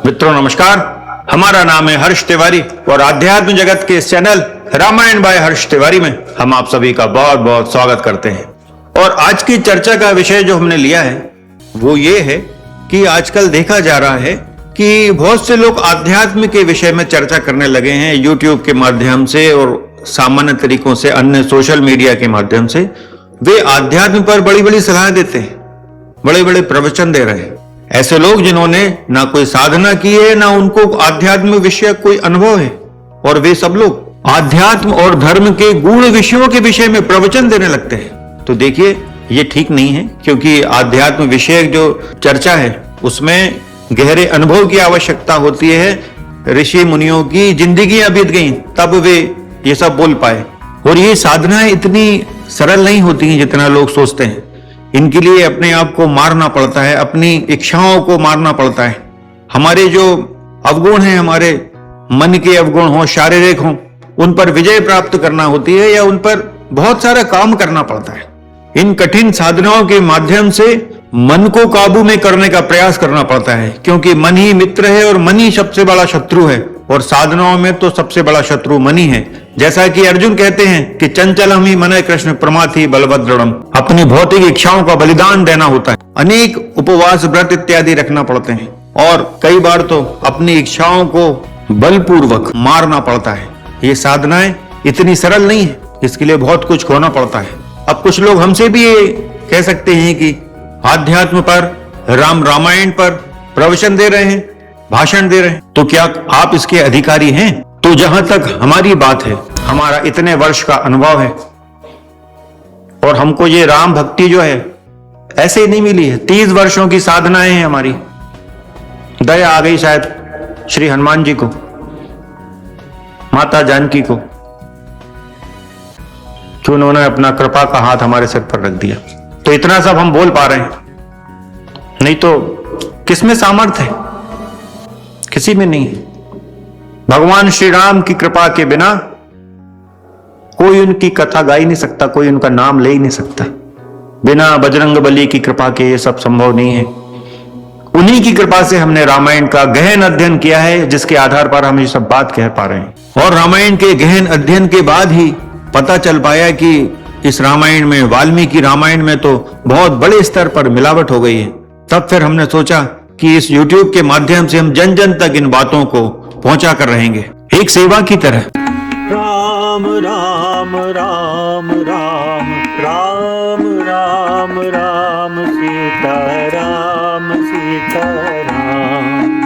मित्रों नमस्कार। हमारा नाम है हर्ष तिवारी और आध्यात्म जगत के इस चैनल रामायण बाय हर्ष तिवारी में हम आप सभी का बहुत बहुत स्वागत करते हैं। और आज की चर्चा का विषय जो हमने लिया है वो ये है कि आजकल देखा जा रहा है कि बहुत से लोग आध्यात्म के विषय में चर्चा करने लगे हैं यूट्यूब के माध्यम से और सामान्य तरीकों से, अन्य सोशल मीडिया के माध्यम से। वे आध्यात्म पर बड़ी बड़ी सलाह देते हैं, बड़े बड़े प्रवचन दे रहे हैं। ऐसे लोग जिन्होंने ना कोई साधना की है, ना उनको आध्यात्म विषय कोई अनुभव है, और वे सब लोग आध्यात्म और धर्म के गूढ़ विषयों के विषय में प्रवचन देने लगते हैं। तो देखिए, ये ठीक नहीं है, क्योंकि आध्यात्म विषय जो चर्चा है उसमें गहरे अनुभव की आवश्यकता होती है। ऋषि मुनियों की जिंदगियां बीत गई तब वे ये सब बोल पाए। और ये साधनाएं इतनी सरल नहीं होती हैं जितना लोग सोचते हैं। इनके लिए अपने आप को मारना पड़ता है, अपनी इच्छाओं को मारना पड़ता है। हमारे जो अवगुण हैं, हमारे मन के अवगुण हो, शारीरिक हो, उन पर विजय प्राप्त करना होती है या उन पर बहुत सारा काम करना पड़ता है। इन कठिन साधनाओं के माध्यम से मन को काबू में करने का प्रयास करना पड़ता है, क्योंकि मन ही मित्र है और मन ही सबसे बड़ा शत्रु है। और साधनाओं में तो सबसे बड़ा शत्रु मन ही है। जैसा कि अर्जुन कहते हैं कि चंचलम ही मनः कृष्ण प्रमाथि बलभद्रम। अपनी भौतिक इच्छाओं का बलिदान देना होता है, अनेक उपवास व्रत इत्यादि रखना पड़ते हैं, और कई बार तो अपनी इच्छाओं को बलपूर्वक मारना पड़ता है। ये साधनाएं इतनी सरल नहीं है, इसके लिए बहुत कुछ खोना पड़ता है। अब कुछ लोग हमसे भी ये कह सकते हैं कि आध्यात्म पर, रामायण पर प्रवचन दे रहे हैं, भाषण दे रहे हैं, तो क्या आप इसके अधिकारी हैं? तो जहां तक हमारी बात है, हमारा इतने वर्ष का अनुभव है और हमको ये राम भक्ति जो है ऐसे ही नहीं मिली है। 30 वर्षों की साधनाएं हैं हमारी। दया आ गई शायद श्री हनुमान जी को, माता जानकी को, कि उन्होंने अपना कृपा का हाथ हमारे सिर पर रख दिया। तो इतना सब हम बोल पा रहे हैं, नहीं तो किसमें सामर्थ्य है? किसी में नहीं है। भगवान श्री राम की कृपा के बिना कोई उनकी कथा गा ही नहीं सकता, कोई उनका नाम ले ही नहीं सकता। बिना बजरंग बली की कृपा के ये सब संभव नहीं है। उन्हीं की कृपा से हमने रामायण का गहन अध्ययन किया है, जिसके आधार पर हम ये सब बात कह पा रहे हैं। और रामायण के गहन अध्ययन के बाद ही पता चल पाया कि इस रामायण में, वाल्मीकि रामायण में तो बहुत बड़े स्तर पर मिलावट हो गई है। तब फिर हमने सोचा कि इस YouTube के माध्यम से हम जन जन तक इन बातों को पहुंचा कर रहेंगे, एक सेवा की तरह। राम राम राम राम